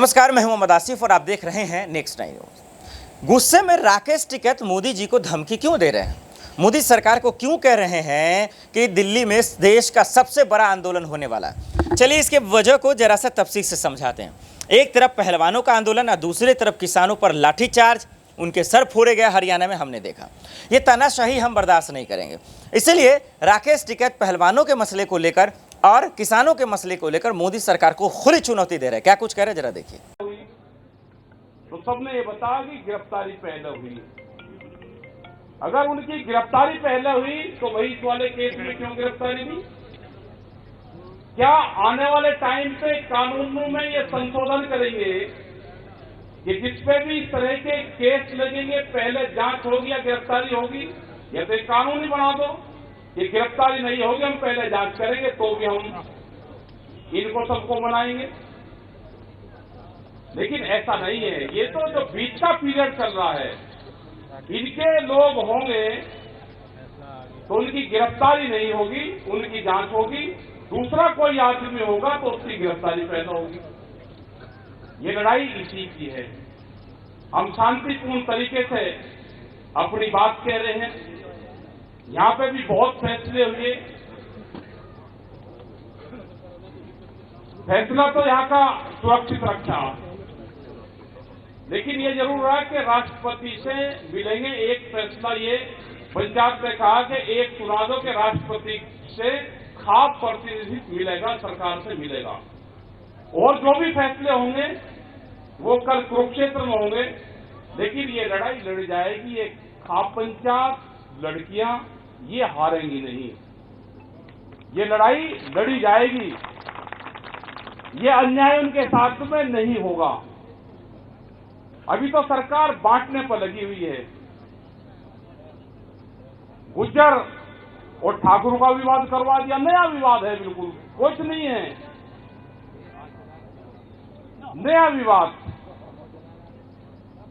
नमस्कार, मैं हूं मोहम्मद आसिफ और आप देख रहे हैं नेक्स्ट 9 न्यूज। गुस्से में राकेश टिकैत मोदी जी को धमकी क्यों दे रहे हैं? मोदी सरकार को क्यों कह रहे हैं कि दिल्ली में देश का सबसे बड़ा आंदोलन होने वाला है? चलिए इसके वजह को जरा सा तफसील से समझाते हैं। एक तरफ पहलवानों का आंदोलन और दूसरी तरफ किसानों पर लाठीचार्ज, उनके सर फोड़े गए हरियाणा में हमने देखा। ये तानाशाही हम बर्दाश्त नहीं करेंगे। इसलिए राकेश टिकैत पहलवानों के मसले को लेकर और किसानों के मसले को लेकर मोदी सरकार को खुली चुनौती दे रहे हैं। क्या कुछ कह रहे हैं जरा देखिए। तो सबने ये बताया कि गिरफ्तारी पहले हुई। अगर उनकी गिरफ्तारी पहले हुई तो वही इस वाले केस में क्यों गिरफ्तारी नहीं? क्या आने वाले टाइम पे कानूनों में ये संशोधन करेंगे कि जिसपे भी इस तरह के केस लगेंगे पहले जांच होगी या गिरफ्तारी होगी? या तो कानून ही बना दो कि गिरफ्तारी नहीं होगी, हम पहले जांच करेंगे तो भी हम इनको सबको मनाएंगे। लेकिन ऐसा नहीं है। ये तो जो बीच का पीरियड चल रहा है, इनके लोग होंगे तो उनकी गिरफ्तारी नहीं होगी, उनकी जांच होगी। दूसरा कोई आदमी होगा तो उसकी गिरफ्तारी पैदा होगी। ये लड़ाई इसी की है। हम शांतिपूर्ण तरीके से अपनी बात कह रहे हैं। यहां पे भी बहुत फैसले हुए। फैसला तो यहां का सुरक्षित रक्षा, लेकिन ये जरूर है कि राष्ट्रपति से मिलेंगे। एक फैसला ये पंजाब ने कहा कि एक सुना दो कि राष्ट्रपति से खास प्रतिनिधित्व मिलेगा, सरकार से मिलेगा। और जो भी फैसले होंगे वो कल कुरुक्षेत्र में होंगे। लेकिन ये लड़ाई लड़ी जाएगी। ये खाप पंचायत लड़कियां ये हारेंगी नहीं। ये लड़ाई लड़ी जाएगी। ये अन्याय उनके साथ में नहीं होगा। अभी तो सरकार बांटने पर लगी हुई है। गुज्जर और ठाकुर का विवाद करवा दिया, नया विवाद है, बिल्कुल कुछ नहीं है, नया विवाद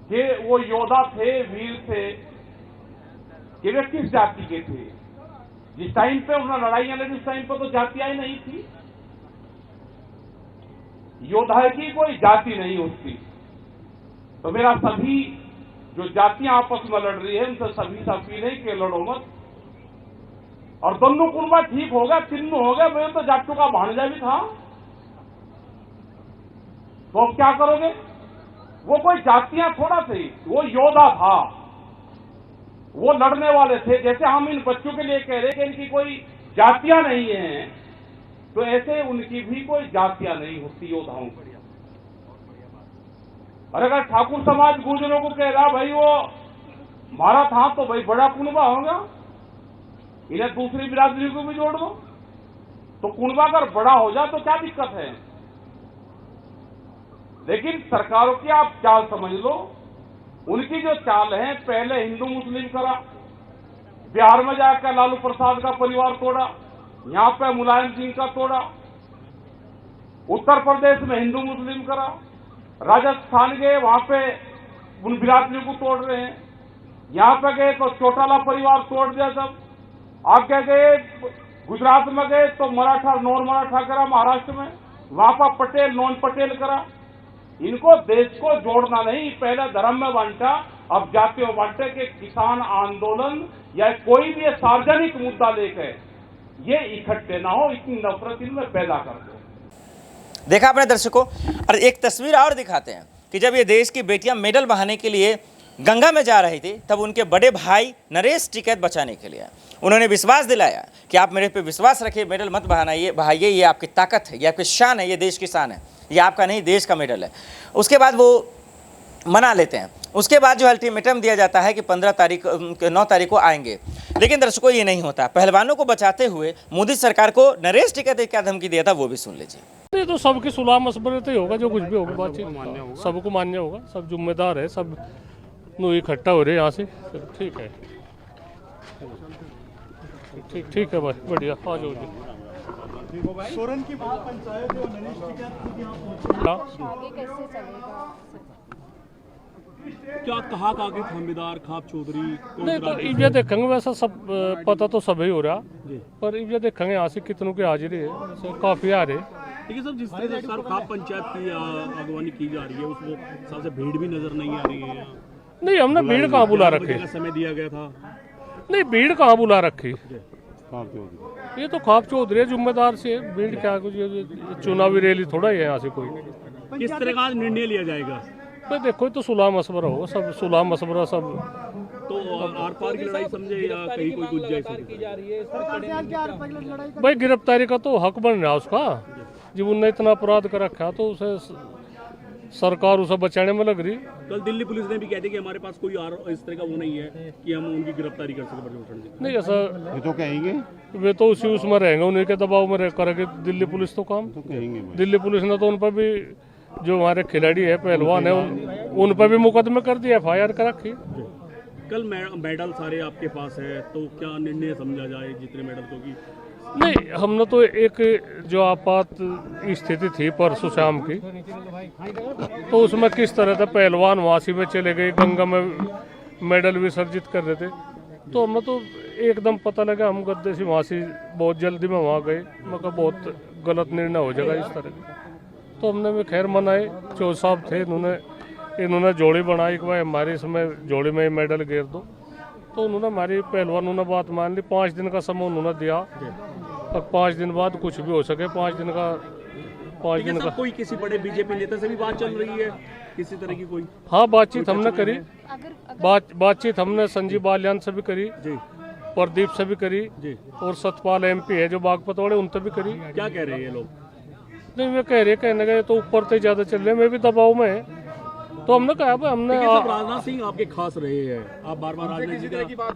कि वो योद्धा थे, वीर थे, कि वे किस जाति के थे। जिस टाइम पे उन्होंने लड़ाइयां लड़ी उस टाइम पे तो जातियां ही नहीं थी। योद्धा की कोई जाति नहीं होती। तो मेरा सभी जो जातियां आपस में लड़ रही है उनसे सभी से अपील है कि लड़ो मत। और दोनों कुनबा ठीक होगा, तीनों हो गया। मैं तो जाटू का भांजा भी था, तो अब क्या करोगे? वो कोई जातियां थोड़ा थी, वो योद्धा था, वो लड़ने वाले थे। जैसे हम इन बच्चों के लिए कह रहे कि इनकी कोई जातियां नहीं है, तो ऐसे उनकी भी कोई जातियां नहीं होती योद्धाओं की। और अगर ठाकुर समाज गुर्जरों को कह रहा भाई वो हमारा था, तो भाई बड़ा कुनबा होगा, इन्हें दूसरी बिरादरी को भी जोड़ दो। तो कुनबा अगर बड़ा हो जाए तो क्या दिक्कत है? लेकिन सरकारों की आप चाल समझ लो। उनकी जो चाल है, पहले हिंदू मुस्लिम करा, बिहार में जाकर लालू प्रसाद का परिवार तोड़ा, यहां पे मुलायम सिंह का तोड़ा, उत्तर प्रदेश में हिंदू मुस्लिम करा, राजस्थान गए वहां पे उन बिरादरी को तोड़ रहे हैं, यहां पे गए तो चौटाला परिवार तोड़ दिया। सब आगे गए, गुजरात में गए तो मराठा नॉन मराठा करा, महाराष्ट्र में वहां पर पटेल नॉन पटेल करा। इनको देश को जोड़ना नहीं, पहले धर्म में बांटा, अब जातियों में बांटे कि किसान आंदोलन या कोई भी सार्वजनिक मुद्दा लेकर ये इकट्ठे ना हो, इतनी नफरत इनमें पैदा कर दो। देखा अपने दर्शकों। और एक तस्वीर और दिखाते हैं कि जब ये देश की बेटियां मेडल बहाने के लिए गंगा में जा रही थी, तब उनके बड़े भाई नरेश टिकैत बचाने के लिए उन्होंने विश्वास दिलाया कि आप मेरे पे विश्वास रखिए, मेडल मत बहाइए, ये आपकी ताकत है, ये आपकी शान है, ये देश की शान है, ये आपका नहीं देश का मेडल है। उसके बाद वो मना लेते हैं। उसके बाद जो अल्टीमेटम दिया जाता है कि 9 तारीख को आएंगे। लेकिन दर्शकों ये नहीं होता। पहलवानों को बचाते हुए मोदी सरकार को नरेश टिकैत ने क्या धमकी दिया था वो भी सुन लीजिए। नहीं तो सबकी सुलह मशवरत ही होगा, जो कुछ भी होगा बातचीत सबको मान्य होगा। सब जिम्मेदार है, सब इकट्ठा हो रहे यहाँ से। ठीक है, ठीक है भाई, बढ़िया। आ जाओ जी। सोरेन की महापंचायत और नरेश टिकैत खुद यहाँ पहुंचे, आगे कैसे चलेगा? क्या कहा आगे थानेदार खाप चौधरी? नहीं तो ये देखेंगे, वैसा सब पता तो सब ही हो रहा, पर ये देखेंगे यहाँ से कितनों की हाजिरी है। काफी आ रहे। देखिए साहब, जिस तरह से सर खाप पंचायत की अगवानी की जा रही है उसमें सबसे भीड़ भी नजर नहीं आ रही है। नहीं, हमने भीड़ कहाँ बुला रखी? समय दिया गया था। नहीं, भीड़ कहाँ बुला रखी? ये तो खाप चौधरी जिम्मेदार से भीड़ क्या कुछ, चुनावी रैली थोड़ा ही है यहाँ से कोई। किस तरह का निर्णय लिया जाएगा? भाई देखो, तो सुलह मशवरा होगा, सब सुलह मशवरा सब। तो आर पार की लड़ाई समझे या कहीं कोई गुंजाइश भाई गिरफ्तारी का तो हक बन रहा उसका, जब उनने इतना अपराध कर रखा तो उसे सरकार उसे बचाने में लग रही। कल दिल्ली पुलिस ने भी कह दिया कि हमारे पास कोई इस तरह का वो नहीं है कि हम उनकी गिरफ्तारी कर सकें। नहीं, ऐसा ये तो कहेंगे, वे तो उसी उसमें रहेंगे, उन्हीं के दबाव में करेगी दिल्ली पुलिस तो काम। तो कहेंगे दिल्ली पुलिस ने तो उन पर भी, जो हमारे खिलाड़ी है पहलवान है, उन पर भी मुकदमे कर दिया, FIR कर रखी। कल मेडल सारे आपके पास है, तो क्या निर्णय समझा जाए जितने मेडल को की? नहीं, हमने तो एक जो आपात स्थिति थी परसों शाम की, तो उसमें किस तरह से पहलवान वासी में चले गए, गंगा में मेडल विसर्जित कर रहे थे, तो हमें तो एकदम पता लगा, हम गद्दे से वहाँ से बहुत जल्दी में वहाँ गए। मगर बहुत गलत निर्णय हो जाएगा इस तरह, तो हमने भी खैर मनाए। चौधरी साहब थे, इन्होंने जोड़ी बनाई कि भाई हमारे इसमें जोड़ी में मेडल घेर दो, तो उन्होंने हमारी पहलवानों ने बात मान ली। 5 दिन का समय उन्होंने दिया, अब 5 दिन बाद कुछ भी हो सके। 5 दिन का कोई किसी बड़े बीजेपी नेता से भी बात चल रही है किसी तरह की कोई? हाँ, बातचीत हमने करी। बातचीत हमने संजीव बालियान से भी करी जी, प्रदीप से भी करी जी, और सतपाल MP है जो बागपत वाले, उनसे भी करी। क्या कह रहे हैं ये लोग? नहीं, वे कह रहे, कहने गए तो ऊपर से ज़्यादा चल रहे, मैं भी दबाव में है, तो हमने कहा भाई हमने राजनाथ सिंह आपके खास रहे हैं, आप बार बार राजनाथ जी का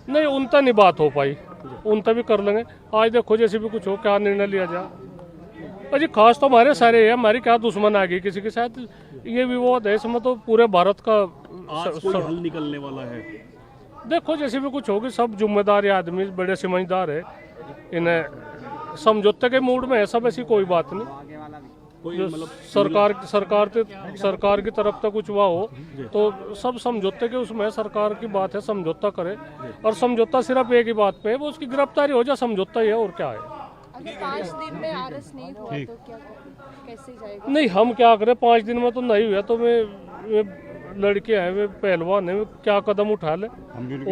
नहीं, उनसे नहीं बात हो पाई, उनसे भी कर लेंगे। आज देखो जैसे भी कुछ हो, क्या निर्णय लिया जाए। अजी खास तो हमारे सारे है, हमारी क्या दुश्मन आ गई किसी के साथ, ये विवाद है इसमें तो पूरे भारत का आज कोई हल निकलने वाला है। देखो जैसे भी कुछ होगी, सब जिम्मेदार आदमी बड़े समझदार है, इन्हें समझौते के मूड में है सब, ऐसी कोई बात नहीं। कोई जो मतलब सरकार की तरफ से कुछ हुआ हो तो सब समझौते के उसमें, सरकार की बात है समझौता करे, और समझौता सिर्फ एक ही बात पे है, वो उसकी गिरफ्तारी हो जाए, समझौता ही है, और क्या है। अगर 5 दिन में अरेस्ट नहीं हुआ तो क्या, कैसे जाएगा? नहीं, हम क्या करें, 5 दिन में तो नहीं हुआ तो वे लड़के हैं, वे पहलवान है, वे क्या कदम उठा ले,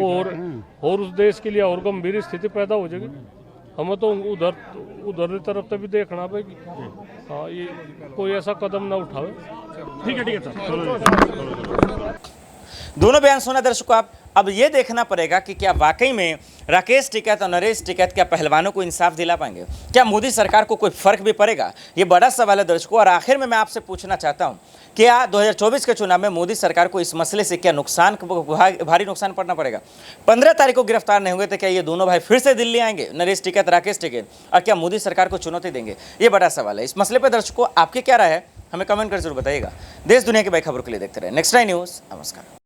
और उस देश के लिए और गंभीर स्थिति पैदा हो जाएगी। हमें तो उधर तरफ से भी देखना भाई, हाँ, ये कोई ऐसा कदम ना उठावे। ठीक है सर। दोनों बयान सुना दर्शकों आप। अब ये देखना पड़ेगा कि क्या वाकई में राकेश टिकैत और नरेश टिकैत क्या पहलवानों को इंसाफ दिला पाएंगे, क्या मोदी सरकार को कोई फर्क भी पड़ेगा, ये बड़ा सवाल है दर्शकों। और आखिर में मैं आपसे पूछना चाहता हूं, क्या 2024 के चुनाव में मोदी सरकार को इस मसले से क्या भारी नुकसान पड़ना पड़ेगा? 15 तारीख को गिरफ्तार नहीं हुए तो क्या ये दोनों भाई फिर से दिल्ली आएंगे, नरेश टिकैत, राकेश टिकैत, और क्या मोदी सरकार को चुनौती देंगे? ये बड़ा सवाल है। इस मसले पर दर्शकों आपकी क्या राय है, हमें कमेंट कर जरूर बताइएगा। देश दुनिया की बड़ी खबरों के लिए देखते रहे नेक्स्ट 9 न्यूज़। नमस्कार।